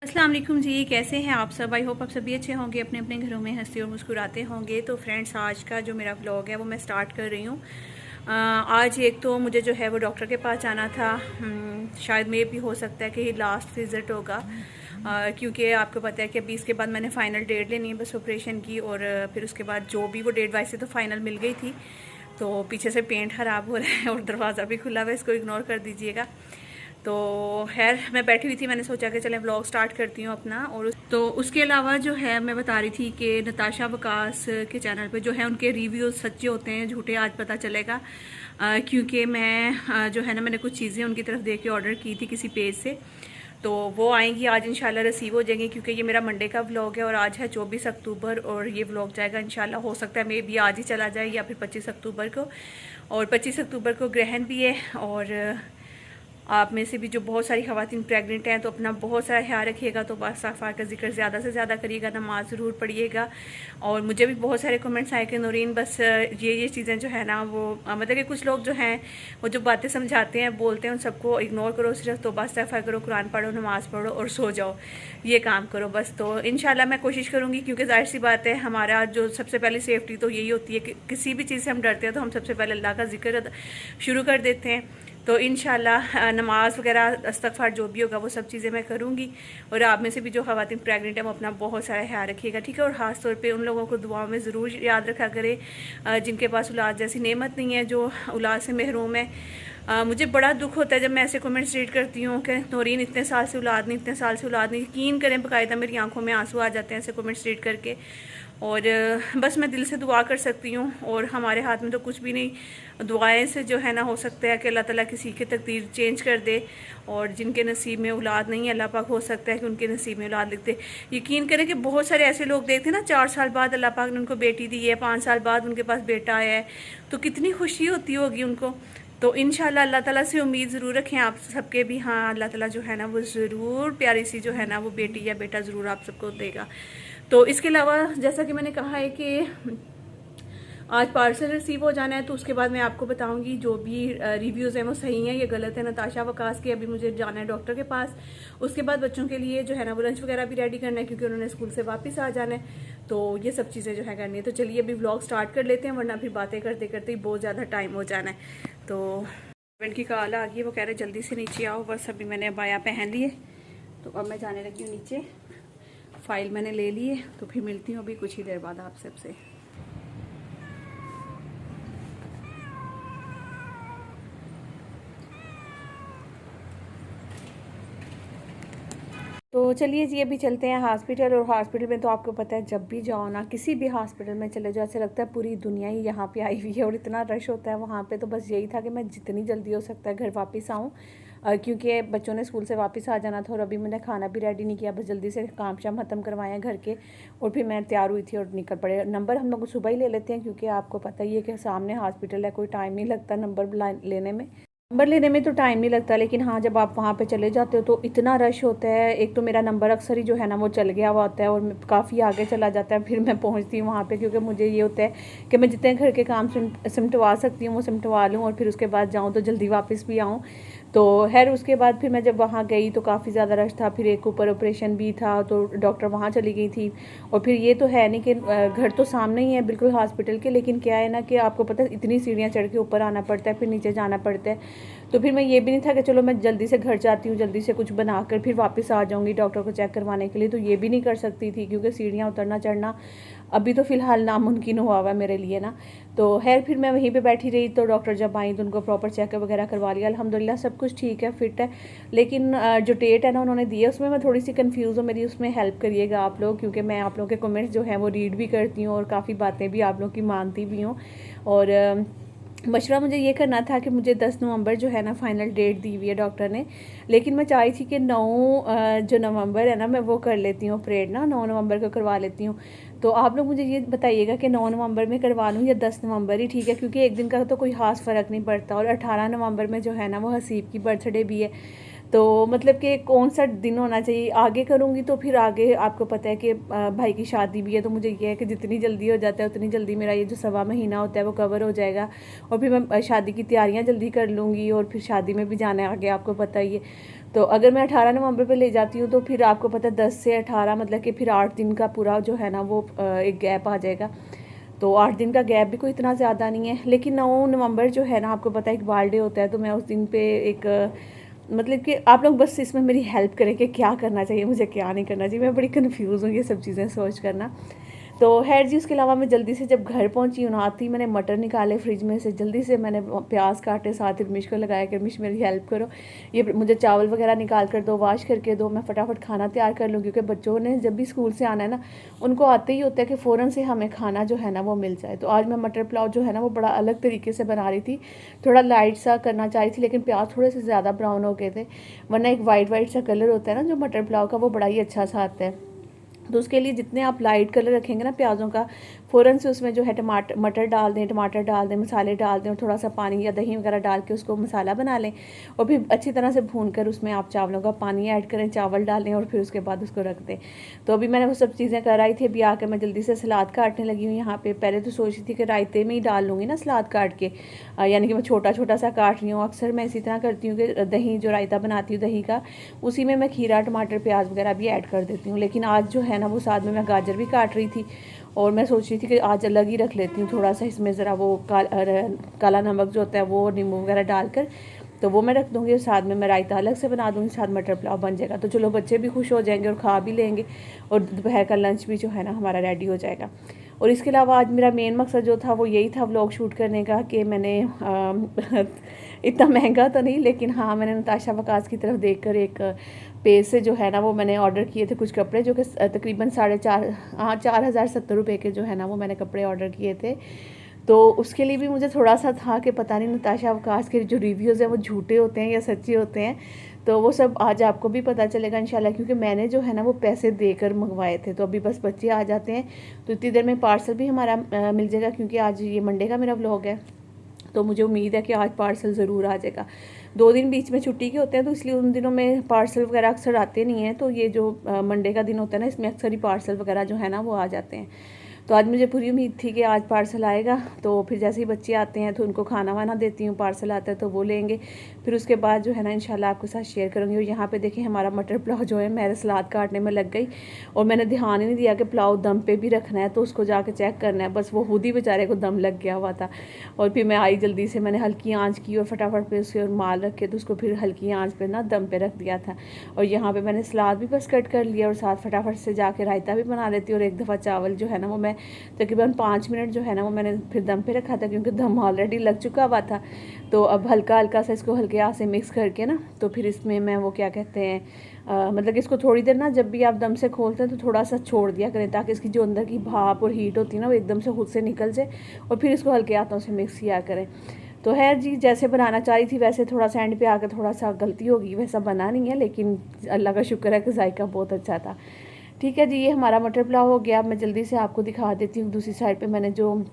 अस्सलाम वालेकुम जी, कैसे हैं आप सब। आई होप आप सभी अच्छे होंगे, अपने अपने घरों में हंसते और मुस्कुराते होंगे। तो फ्रेंड्स, आज का जो मेरा व्लॉग है वो मैं स्टार्ट कर रही हूँ। आज एक तो मुझे जो है वो डॉक्टर के पास जाना था। शायद मे भी हो सकता है कि लास्ट विज़िट होगा, क्योंकि आपको पता है कि अभी इसके बाद मैंने फ़ाइनल डेट लेनी है बस ऑपरेशन की। और फिर उसके बाद जो भी वो डेट वैसे तो फ़ाइनल मिल गई थी। तो पीछे से पेंट ख़राब हो रहा है और दरवाज़ा भी खुला हुआ है, इसको इग्नोर कर दीजिएगा। तो खैर मैं बैठी हुई थी, मैंने सोचा कि चलें व्लॉग स्टार्ट करती हूँ अपना। और तो उसके अलावा जो है मैं बता रही थी कि नताशा वकास के चैनल पे जो है उनके रिव्यूज़ सच्चे होते हैं झूठे आज पता चलेगा। क्योंकि मैं जो है ना मैंने कुछ चीज़ें उनकी तरफ देख के ऑर्डर की थी किसी पेज से, तो वो आएंगी आज इंशाल्लाह रिसीव हो जाएंगी। क्योंकि ये मेरा मंडे का व्लॉग है और आज है 24 अक्टूबर और ये व्लॉग जाएगा इंशाल्लाह, हो सकता है मे भी आज ही चला जाए या फिर 25 अक्टूबर को। और 25 अक्टूबर को ग्रहण भी है। और आप में से भी जो बहुत सारी ख़वातीन प्रेग्नेंट हैं तो अपना बहुत सारा ख्याल रखिएगा। तो इस्तिग़फ़ार का जिक्र ज़्यादा से ज़्यादा करिएगा, नमाज ज़रूर पढ़िएगा। और मुझे भी बहुत सारे कमेंट्स आए कि नूरीन बस ये चीज़ें जो है ना वो मतलब कि कुछ लोग जो हैं वो जो बातें समझाते हैं बोलते हैं उन सबको इग्नोर करो, सिर्फ तौबा इस्तिग़फ़ार करो, कुरान पढ़ो, नमाज़ पढ़ो और सो जाओ, ये काम करो बस। तो इंशाल्लाह मैं कोशिश करूँगी, क्योंकि ज़ाहिर सी बात है हमारा जो सबसे पहली सेफ्टी तो यही होती है कि किसी भी चीज़ से हम डरते हैं तो हम सबसे पहले अल्लाह का जिक्र शुरू कर देते हैं। तो इंशाल्लाह नमाज़ वगैरह इस्तिग़फ़ार जो भी होगा वो सब चीज़ें मैं करूँगी। और आप में से भी जो ख़वातीन प्रेग्नेंट है वो अपना बहुत सारा ख्याल रखिएगा, ठीक है। और ख़ास तौर पे उन लोगों को दुआओं में ज़रूर याद रखा करें जिनके पास औलाद जैसी नेमत नहीं है, जो औलाद से महरूम है। मुझे बड़ा दुख होता है जब मैं ऐसे कमेंट्स रीड करती हूँ कि नूरीन इतने साल से औलाद नहीं, इतने साल से औलाद नहीं। यकीन करें बाकायदा मेरी आंखों में आंसू आ जाते हैं ऐसे कमेंट्स रीड करके। और बस मैं दिल से दुआ कर सकती हूँ और हमारे हाथ में तो कुछ भी नहीं। दुआएं से जो है ना हो सकता है कि अल्लाह ताला किसी की तकदीर चेंज कर दे। और जिनके नसीब में औलाद नहीं है अल्लाह पाक हो सकता है कि उनके नसीब में औलाद लिख दे। यकीन करें कि बहुत सारे ऐसे लोग देखते हैं ना, 4 साल बाद अल्लाह पाक ने उनको बेटी दी है, 5 साल बाद उनके पास बेटा आया है, तो कितनी खुशी होती होगी उनको। तो इंशाल्लाह अल्लाह ताला से उम्मीद ज़रूर रखें आप सबके भी। हाँ, अल्लाह ताला जो है ना वो ज़रूर प्यारी सी जो है ना वो बेटी या बेटा ज़रूर आप सबको देगा। तो इसके अलावा जैसा कि मैंने कहा है कि आज पार्सल रिसीव हो जाना है, तो उसके बाद मैं आपको बताऊंगी जो भी रिव्यूज़ हैं वो सही हैं या गलत है नताशा वकास के। अभी मुझे जाना है डॉक्टर के पास, उसके बाद बच्चों के लिए जो है ना वो लंच वगैरह भी रेडी करना है क्योंकि उन्होंने स्कूल से वापस आ जाना है। तो ये सब चीज़ें जो है करनी है। तो चलिए अभी व्लॉग स्टार्ट कर लेते हैं, वरना फिर बातें करते करते ही बहुत ज़्यादा टाइम हो जाना है। तो हस्बैंड की कॉल आ गई है, वो कह रहे जल्दी से नीचे आओ। बस अभी मैंने अबाया पहन लिए तो अब मैं जाने लगी हूँ नीचे। फ़ाइल मैंने ले ली है, तो फिर मिलती हूँ अभी कुछ ही देर बाद आप सबसे। तो चलिए जी अभी चलते हैं हॉस्पिटल। और हॉस्पिटल में तो आपको पता है जब भी जाओ ना, किसी भी हॉस्पिटल में चले जाओ, ऐसा लगता है पूरी दुनिया ही यहाँ पे आई हुई है और इतना रश होता है वहाँ पे। तो बस यही था कि मैं जितनी जल्दी हो सकता है घर वापस आऊँ, क्योंकि बच्चों ने स्कूल से वापस आ जाना था। और अभी मैंने खाना भी रेडी नहीं किया, बस जल्दी से काम शाम ख़त्म करवाए घर के और फिर मैं तैयार हुई थी और निकल पड़े। नंबर हम लोग सुबह ही ले लेते हैं क्योंकि आपको पता ही है कि सामने हॉस्पिटल है, कोई टाइम नहीं लगता नंबर लेने में तो टाइम नहीं लगता। लेकिन हाँ, जब आप वहाँ पे चले जाते हो तो इतना रश होता है। एक तो मेरा नंबर अक्सर ही जो है ना वो चल गया हुआ होता है और काफ़ी आगे चला जाता है, फिर मैं पहुँचती हूँ वहाँ पे। क्योंकि मुझे ये होता है कि मैं जितने घर के काम सिमटवा सकती हूँ वो सिमटवा लूँ और फिर उसके बाद जाऊँ तो जल्दी वापस भी आऊँ। तो खैर उसके बाद फिर मैं जब वहाँ गई तो काफ़ी ज़्यादा रश था। फिर एक ऊपर ऑपरेशन भी था तो डॉक्टर वहाँ चली गई थी। और फिर ये तो है नहीं कि घर तो सामने ही है बिल्कुल हॉस्पिटल के, लेकिन क्या है ना कि आपको पता है इतनी सीढ़ियाँ चढ़ के ऊपर आना पड़ता है, फिर नीचे जाना पड़ता है। तो फिर मैं ये भी नहीं था कि चलो मैं जल्दी से घर जाती हूँ, जल्दी से कुछ बनाकर फिर वापस आ जाऊँगी डॉक्टर को चेक करवाने के लिए। तो ये भी नहीं कर सकती थी क्योंकि सीढ़ियाँ उतरना चढ़ना अभी तो फ़िलहाल नामुमकिन हुआ हुआ है मेरे लिए ना। तो खैर फिर मैं वहीं पे बैठी रही। तो डॉक्टर जब आई तो उनको प्रॉपर चेकअप वगैरह करवा लिया, अल्हम्दुलिल्लाह सब कुछ ठीक है, फिट है। लेकिन जो डेट है ना उन्होंने दी है उसमें मैं थोड़ी सी कंफ्यूज हूँ। मेरी उसमें हेल्प करिएगा आप लोग, क्योंकि मैं आप लोगों के कमेंट्स जो हैं वो रीड भी करती हूँ और काफ़ी बातें भी आप लोग की मानती भी हूँ। और मशवरा मुझे ये करना था कि मुझे 10 नवंबर जो है ना फ़ाइनल डेट दी हुई है डॉक्टर ने, लेकिन मैं चाही थी कि 9 जो नवंबर है ना मैं वो कर लेती हूँ ऑपरेट ना, 9 नवंबर को करवा लेती हूँ। तो आप लोग मुझे ये बताइएगा कि 9 नवंबर में करवा लूँ या 10 नवंबर ही ठीक है, क्योंकि एक दिन का तो कोई ख़ास फ़र्क नहीं पड़ता। और 18 नवंबर में जो है ना वो हसीब की बर्थडे भी है। तो मतलब कि कौन सा दिन होना चाहिए, आगे करूँगी तो फिर आगे आपको पता है कि भाई की शादी भी है। तो मुझे ये है कि जितनी जल्दी हो जाता है उतनी जल्दी मेरा ये जो सवा महीना होता है वो कवर हो जाएगा और फिर मैं शादी की तैयारियां जल्दी कर लूँगी और फिर शादी में भी जाना है आगे, आपको पता ही है। तो अगर मैं 18 नवंबर पे ले जाती हूँ तो फिर आपको पता है 10 से 18 मतलब कि फिर 8 दिन का पूरा जो है ना वो एक गैप आ जाएगा। तो 8 दिन का गैप भी कोई इतना ज़्यादा नहीं है। लेकिन 9 नवंबर जो है ना आपको पता है एक बर्थडे होता है, तो मैं उस दिन पे एक मतलब कि आप लोग बस इसमें मेरी हेल्प करें कि क्या करना चाहिए मुझे, क्या नहीं करना चाहिए। मैं बड़ी कन्फ्यूज़ हूँ ये सब चीज़ें सोच करना। तो खैर जी, उसके अलावा मैं जल्दी से जब घर पहुंची हूँ ना, आती मैंने मटर निकाले फ्रिज में से, जल्दी से मैंने प्याज काटे, साथ रमिश को लगाया कि रमिश मेरी हेल्प करो, ये मुझे चावल वगैरह निकाल कर दो, वाश करके दो, मैं फटाफट खाना तैयार कर लूँ, क्योंकि बच्चों ने जब भी स्कूल से आना है ना उनको आते ही होता है कि फ़ौरन से हमें खाना जो है ना वो मिल जाए। तो आज मैं मटर पुलाव जो है ना वो बड़ा अलग तरीके से बना रही थी, थोड़ा लाइट सा करना चाह रही थी, लेकिन प्याज थोड़े से ज़्यादा ब्राउन हो गए थे, वरना एक वाइट सा कलर होता है ना जो मटर पुलाव का, वो बड़ा ही अच्छा सा आता है। तो उसके लिए जितने आप लाइट कलर रखेंगे ना प्याज़ों का, फ़ौरन से उसमें जो है मटर डाल दें, टमाटर डाल दें, मसाले डाल दें, और थोड़ा सा पानी या दही वगैरह डाल के उसको मसाला बना लें, और फिर अच्छी तरह से भून कर उसमें आप चावलों का पानी ऐड करें, चावल डालें, और फिर उसके बाद उसको रख दें। तो अभी मैंने वो सब चीज़ें कर आई थी। अभी आकर मैं जल्दी से सलाद काटने लगी हूँ यहाँ पे। पहले तो सोच रही थी कि रायते में ही डाल लूँगी ना सलाद काट के, यानी कि मैं छोटा छोटा सा काट रही हूँ। अक्सर मैं इसी तरह करती हूँ कि दही जो रायता बनाती हूँ दही का, उसी में मैं खीरा, टमाटर, प्याज वगैरह भी ऐड कर देती हूँ। लेकिन आज जो है ना वो साथ में मैं गाजर भी काट रही थी, और मैं सोच रही थी कि आज अलग ही रख लेती हूँ थोड़ा सा, इसमें ज़रा वो काला नमक जो होता है वो, नींबू वगैरह डालकर, तो वो मैं रख दूँगी, और साथ में मैं रायता अलग से बना दूँगी, साथ मटर पुलाव बन जाएगा। तो चलो बच्चे भी खुश हो जाएंगे और खा भी लेंगे, और दोपहर का लंच भी जो है ना हमारा रेडी हो जाएगा। और इसके अलावा आज मेरा मेन मकसद जो था वो यही था व्लॉग शूट करने का, कि मैंने इतना महंगा तो नहीं, लेकिन हाँ मैंने नताशा वकास की तरफ देखकर एक पेज से जो है ना वो मैंने ऑर्डर किए थे कुछ कपड़े, जो कि तकरीबन 4,70 रुपये के जो है ना वो मैंने कपड़े ऑर्डर किए थे। तो उसके लिए भी मुझे थोड़ा सा था कि पता नहीं नताशा वकास के जो रिव्यूज़ हैं वो झूठे होते हैं या सच्चे होते हैं। तो वो सब आज आपको भी पता चलेगा इंशाल्लाह, क्योंकि मैंने जो है ना वो पैसे देकर मंगवाए थे। तो अभी बस बच्चे आ जाते हैं तो इतनी देर में पार्सल भी हमारा मिल जाएगा, क्योंकि आज ये मंडे का मेरा व्लॉग है, तो मुझे उम्मीद है कि आज पार्सल ज़रूर आ जाएगा। 2 दिन बीच में छुट्टी के होते हैं, तो इसलिए उन दिनों में पार्सल वगैरह अक्सर आते नहीं हैं। तो ये जो मंडे का दिन होता है ना, इसमें अक्सर ही पार्सल वगैरह जो है ना वो आ जाते हैं। तो आज मुझे पूरी उम्मीद थी कि आज पार्सल आएगा। तो फिर जैसे ही बच्चे आते हैं तो उनको खाना वाना देती हूँ, पार्सल आता है तो वो लेंगे, फिर उसके बाद जो है ना इंशाल्लाह आपके साथ शेयर करूँगी। और यहाँ पे देखें हमारा मटर पुलाव जो है, मेरे सलाद काटने में लग गई, और मैंने ध्यान ही नहीं दिया कि पुलाव दम पे भी रखना है, तो उसको जाके चेक करना है, बस वो खुद ही बेचारे को दम लग गया हुआ था। और फिर मैं आई जल्दी से, मैंने हल्की आँच की और फटाफट पे उसके माल रखे, तो उसको फिर हल्की आँच पर ना दम पे रख दिया था। और यहाँ पर मैंने सलाद भी बस कट कर लिया, और साथ फटाफट से जाके रायता भी बना लेती हूँ। और एक दफ़ा चावल जो है ना वो मैं तकरीबन 5 मिनट जो है ना वो मैंने फिर दम पे रखा था, क्योंकि दम ऑलरेडी लग चुका हुआ था। तो अब हल्का हल्का सा इसको हल्के हाथ से मिक्स करके ना, तो फिर इसमें मैं वो क्या कहते हैं मतलब कि इसको थोड़ी देर ना, जब भी आप दम से खोलते हैं तो थोड़ा सा छोड़ दिया करें, ताकि इसकी जो अंदर की भाप और हीट होती है ना वो एकदम से खुद से निकल जाए, और फिर इसको हल्के हाथों से मिक्स किया करें। तो खैर जी, जैसे बनाना चाह रही थी वैसे थोड़ा सा एंड पे आकर थोड़ा सा गलती होगी, वैसा बना नहीं है, लेकिन अल्लाह का शुक्र है कि जायका बहुत अच्छा था। ठीक है जी, ये हमारा मटर पुलाव हो गया। मैं जल्दी से आपको दिखा देती हूँ दूसरी साइड पे मैंने जो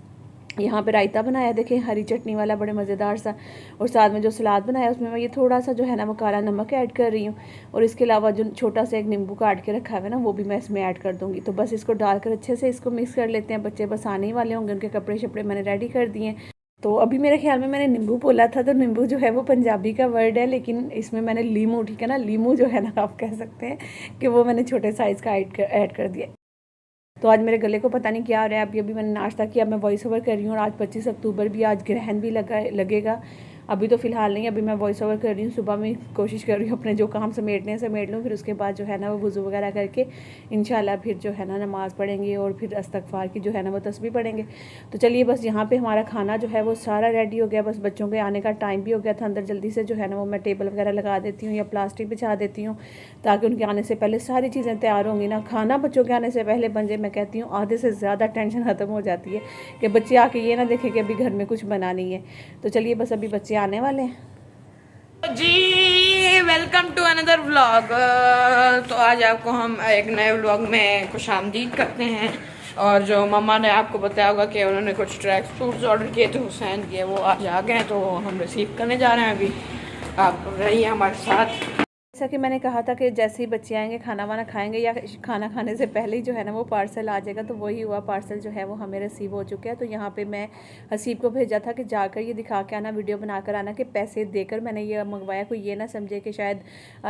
यहाँ पे रायता बनाया, देखें हरी चटनी वाला, बड़े मज़ेदार सा, और साथ में जो सलाद बनाया उसमें मैं ये थोड़ा सा जो है ना वो काला नमक ऐड कर रही हूँ, और इसके अलावा जो छोटा सा एक नींबू काट के रखा हुआ है ना वो भी मैं इसमें ऐड कर दूँगी। तो बस इसको डालकर अच्छे से इसको मिक्स कर लेते हैं। बच्चे बस आने ही वाले होंगे, उनके कपड़े शपड़े मैंने रेडी कर दिए हैं। तो अभी मेरे ख्याल में मैंने नींबू बोला था, तो नींबू जो है वो पंजाबी का वर्ड है, लेकिन इसमें मैंने लीमू, ठीक है ना, लीमू जो है ना आप कह सकते हैं कि वो मैंने छोटे साइज़ का ऐड कर दिया। तो आज मेरे गले को पता नहीं क्या हो रहा है। अभी मैंने नाश्ता किया, मैं वॉइस ओवर कर रही हूँ, और आज 25 अक्टूबर भी, आज ग्रहण भी लगेगा। अभी तो फ़िलहाल नहीं, अभी मैं वॉइस ओवर कर रही हूँ। सुबह में कोशिश कर रही हूँ अपने जो काम समेट लूँ, फिर उसके बाद जो है ना वो वज़ू वगैरह करके इंशाल्लाह फिर जो है ना नमाज़ पढ़ेंगे, और फिर इस्तग़फ़ार की जो है ना वो तस्बीह पढ़ेंगे। तो चलिए, बस यहाँ पे हमारा खाना जो है वो सारा रेडी हो गया। बस बच्चों के आने का टाइम भी हो गया था। अंदर जल्दी से जो है ना वो मैं टेबल वगैरह लगा देती हूँ या प्लास्टिक बिछा देती हूँ, ताकि उनके आने से पहले सारी चीज़ें तैयार होंगी ना। खाना बच्चों के आने से पहले बन जाए, मैं कहती हूँ आधे से ज़्यादा टेंशन ख़त्म हो जाती है कि बच्चे आके ये ना देखें कि अभी घर में कुछ बना नहीं है। तो चलिए, बस अभी बच्चे आने वाले हैं जी। Welcome to another vlog. तो आज आपको हम एक नए व्लॉग में खुशामदीद करते हैं। और जो मम्मा ने आपको बताया होगा कि उन्होंने कुछ ट्रैक सूट्स ऑर्डर किए थे हुसैन के, वो आज आ गए हैं, तो हम रिसीव करने जा रहे हैं। अभी आप रहिए हमारे साथ। जैसा कि मैंने कहा था कि जैसे ही बच्चे आएंगे खाना वाना खाएंगे या खाना खाने से पहले ही जो है ना वो पार्सल आ जाएगा, तो वही हुआ, पार्सल जो है वो हमें रिसीव हो चुका है। तो यहाँ पे मैं हसीब को भेजा था कि जाकर ये दिखा के आना, वीडियो बनाकर आना कि पैसे देकर मैंने ये मंगवाया। कोई ये ना समझे कि शायद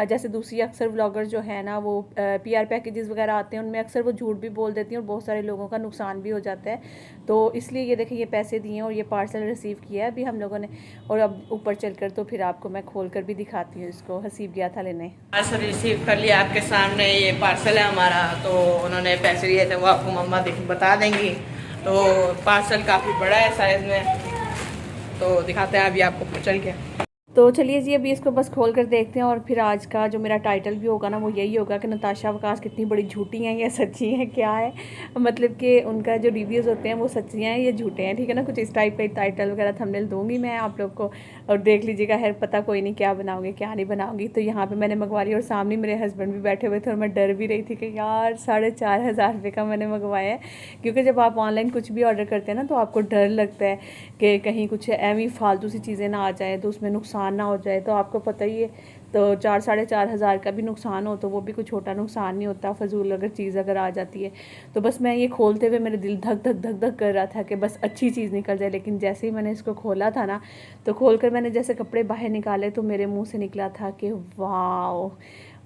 जैसे दूसरी अक्सर व्लॉगर जो है ना वो PR पैकेजेस वगैरह आते हैं, उनमें अक्सर वो झूठ भी बोल देती हैं और बहुत सारे लोगों का नुकसान भी हो जाता है। तो इसलिए ये देखें, ये पैसे दिए और ये पार्सल रिसीव किया है अभी हम लोगों ने। और अब ऊपर चलकर तो फिर आपको मैं खोल कर भी दिखाती हूँ इसको। हसीब गया था लेने। पार्सल रिसीव कर लिया आपके सामने, ये पार्सल है हमारा। तो उन्होंने पैसे दिए थे वो आपको मम्मा बता देंगी। तो पार्सल काफ़ी बड़ा है साइज़ में, तो दिखाते हैं अभी आपको चल के। तो चलिए जी अभी इसको बस खोल कर देखते हैं और फिर आज का जो मेरा टाइटल भी होगा ना वो यही होगा कि नताशा वकास कितनी बड़ी झूठी हैं या सच्ची हैं, क्या है मतलब कि उनका जो रिव्यूज़ होते हैं वो सच्ची हैं या झूठे हैं, ठीक है ना। कुछ इस टाइप का टाइटल वगैरह थंबनेल दूंगी मैं आप लोग को और देख लीजिएगा। है पता कोई नहीं क्या बनाऊंगी क्या नहीं बनाऊंगी। तो यहाँ पर मैंने मंगवा लिया और सामने मेरे हस्बैंड भी बैठे हुए थे और मैं डर भी रही थी कि यार 4,500 रुपये का मैंने मंगवाया है। क्योंकि जब आप ऑनलाइन कुछ भी ऑर्डर करते हैं ना तो आपको डर लगता है कि कहीं कुछ एवं फालतू सी चीज़ें ना आ जाएँ तो उसमें नुकसान ना हो जाए। तो आपको पता ही है, तो 4-4,500 का भी नुकसान हो तो वो भी कोई छोटा नुकसान नहीं होता, फजूल अगर चीज़ अगर आ जाती है। तो बस मैं ये खोलते हुए मेरे दिल धक धक धक धक कर रहा था कि बस अच्छी चीज़ निकल जाए। लेकिन जैसे ही मैंने इसको खोला था ना तो खोल कर मैंने जैसे कपड़े बाहर निकाले तो मेरे मुंह से निकला था कि वाह,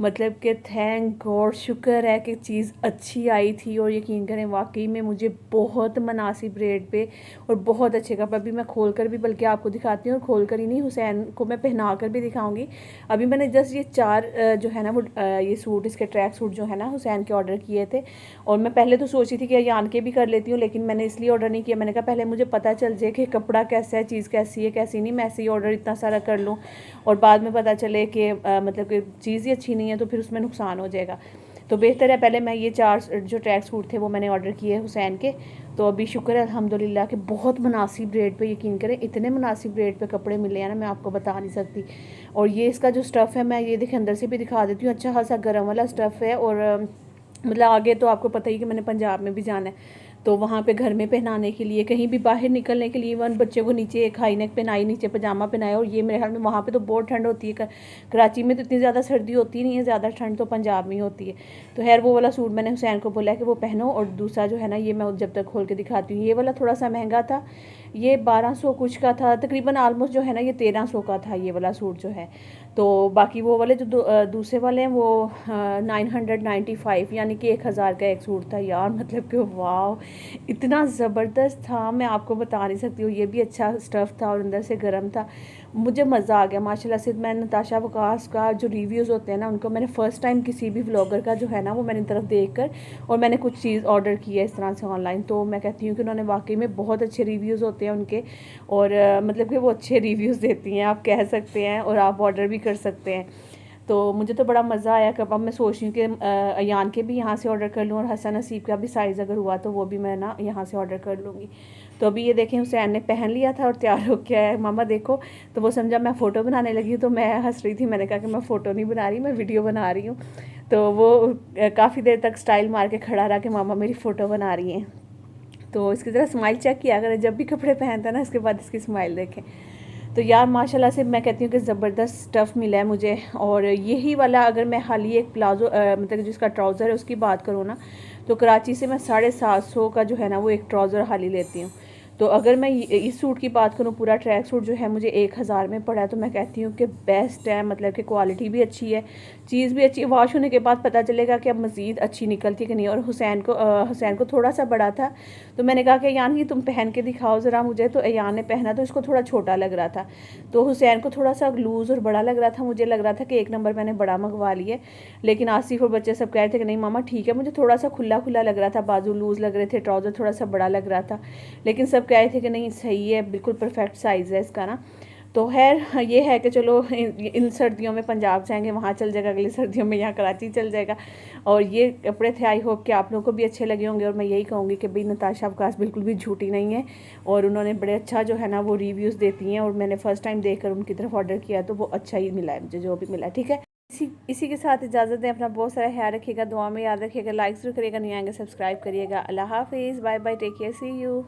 मतलब कि थैंक गॉड, शुक्र है कि चीज़ अच्छी आई थी। और यकीन करें वाकई में मुझे बहुत मुनासिब रेट पे और बहुत अच्छे कपड़े, अभी मैं खोल कर भी बल्कि आपको दिखाती हूँ और खोल कर ही नहीं, हुसैन को मैं पहना कर भी दिखाऊंगी। अभी मैंने जस्ट ये 4 जो है ना वो ये सूट, इसके ट्रैक सूट जो है ना हुसैन के ऑर्डर किए थे। और मैं पहले तो सोची थी कि यान के भी कर लेती हूँ, लेकिन मैंने इसलिए ऑर्डर नहीं किया। मैंने कहा पहले मुझे पता चल जाए कि कपड़ा कैसा है, चीज़ कैसी है कैसी नहीं, मैं ऐसे ही ऑर्डर इतना सारा कर लूँ और बाद में पता चले कि मतलब कि चीज़ ही अच्छी नहीं है तो फिर उसमें नुकसान हो जाएगा। तो बेहतर है पहले मैं ये 4 जो ट्रैक सूट थे वो मैंने ऑर्डर किए हुसैन के। तो अभी शुक्र है अल्हम्दुलिल्लाह कि बहुत मुनासिब रेट पे, यकीन करें इतने मुनासिब रेट पे कपड़े मिले हैं ना मैं आपको बता नहीं सकती। और ये इसका जो स्टफ़ है मैं ये देखें अंदर से भी दिखा देती हूँ, अच्छा खासा गर्म वाला स्टफ़ है। और मतलब आगे तो आपको पता ही कि मैंने पंजाब में भी जाना है तो वहाँ पे घर में पहनाने के लिए, कहीं भी बाहर निकलने के लिए, वन बच्चे को नीचे एक हाई नेक पहनाई, नीचे पजामा पहनाया। और ये मेरे ख्याल में वहाँ पे तो बहुत ठंड होती है, कराची में तो इतनी ज़्यादा सर्दी होती नहीं है, ज़्यादा ठंड तो पंजाब में ही होती है। तो खैर वो वाला सूट मैंने हुसैन को बोला कि वो पहनो। और दूसरा जो है ना ये मैं जब तक खोल के दिखाती हूँ, ये वाला थोड़ा सा महंगा था, ये 1200 कुछ का था तकरीबन, आलमोस्ट जो है ना ये 1300 का था ये वाला सूट जो है। तो बाकी वो वाले जो दूसरे वाले हैं वो 995 यानी कि 1000 का एक सूट था यार। मतलब कि वाह इतना ज़बरदस्त था मैं आपको बता नहीं सकती हूँ। ये भी अच्छा स्टफ़ था और अंदर से गर्म था, मुझे मज़ा आ गया माशाल्लाह से। मैं नताशा वकास का जो रिव्यूज़ होते हैं ना उनको मैंने फ़र्स्ट टाइम किसी भी व्लॉगर का जो है ना वो मैंने तरफ देख कर और मैंने कुछ चीज़ ऑर्डर की है इस तरह से ऑनलाइन। तो मैं कहती हूँ कि उन्होंने वाकई में बहुत अच्छे रिव्यूज़ होते हैं उनके। और मतलब कि वो अच्छे रिव्यूज़ देती हैं आप कह सकते हैं, और आप ऑर्डर भी कर सकते हैं। तो मुझे तो बड़ा मज़ा आया। कब अब मैं सोच रही हूँ कि अयान के भी यहाँ से ऑर्डर कर लूँ और हसन नसीब का भी साइज़ अगर हुआ तो वो भी मैं ना यहाँ से ऑर्डर कर लूँगी। तो अभी ये देखें हुसैन ने पहन लिया था और तैयार हो गया है, मामा देखो। तो वो समझा मैं फ़ोटो बनाने लगी, तो मैं हंस रही थी, मैंने कहा कि मैं फ़ोटो नहीं बना रही, मैं वीडियो बना रही हूँ। तो वो काफ़ी देर तक स्टाइल मार के खड़ा रहा कि मामा मेरी फ़ोटो बना रही हैं। तो इसकी ज़रा स्माइल चेक किया करें जब भी कपड़े पहनता है ना, इसके बाद इसकी स्माइल देखें। तो यार माशाल्लाह से मैं कहती हूँ कि ज़बरदस्त स्टफ़ मिला है मुझे। और यही वाला अगर मैं हाली एक प्लाज़ो मतलब जिसका ट्राउज़र है उसकी बात करूँ ना, तो कराची से मैं 750 का जो है ना वो एक ट्राउज़र हाली लेती हूँ। तो अगर मैं इस सूट की बात करूँ, पूरा ट्रैक सूट जो है मुझे 1000 में पड़ा है। तो मैं कहती हूँ कि बेस्ट है, मतलब कि क्वालिटी भी अच्छी है, चीज़ भी अच्छी। वॉश होने के बाद पता चलेगा कि अब मज़ीद अच्छी निकलती है कि नहीं। और हुसैन को थोड़ा सा बड़ा था, तो मैंने कहा कि यान ये तुम पहन के दिखाओ ज़रा मुझे। तो यान ने पहना तो इसको थोड़ा छोटा लग रहा था, तो हुसैन को थोड़ा सा लूज़ और बड़ा लग रहा था। मुझे लग रहा था कि 1 नंबर मैंने बड़ा मंगवा लिया, लेकिन आसिफ और बच्चे सब कह रहे थे कि नहीं मामा ठीक है। मुझे थोड़ा सा खुला खुला लग रहा था, बाजू लूज़ लग रहे थे, ट्राउज़र थोड़ा सा बड़ा लग रहा था, लेकिन सब कह रहे थे कि नहीं सही है, बिल्कुल परफेक्ट साइज़ है इसका ना। तो खैर ये है कि चलो इन सर्दियों में पंजाब जाएंगे वहाँ चल जाएगा, अगली सर्दियों में यहाँ कराची चल जाएगा। और ये कपड़े थे, आई होप कि आप लोगों को भी अच्छे लगे होंगे। और मैं यही कहूँगी कि भाई नताशा वकास बिल्कुल भी झूठी नहीं है और उन्होंने बड़े अच्छा जो है ना वो रिव्यूज़ देती हैं। और मैंने फ़र्स्ट टाइम देखकर उनकी तरफ ऑर्डर किया तो वो अच्छा ही मिला है मुझे, जो भी मिला ठीक है। इसी के साथ इजाज़त दें, अपना बहुत सारा ख्याल रखिएगा, दुआ में याद रखिएगा, लाइक ज़रूर करिएगा, नहीं आएंगे सब्सक्राइब करिएगा। अल्लाह हाफिज़, bye bye, take care, see you.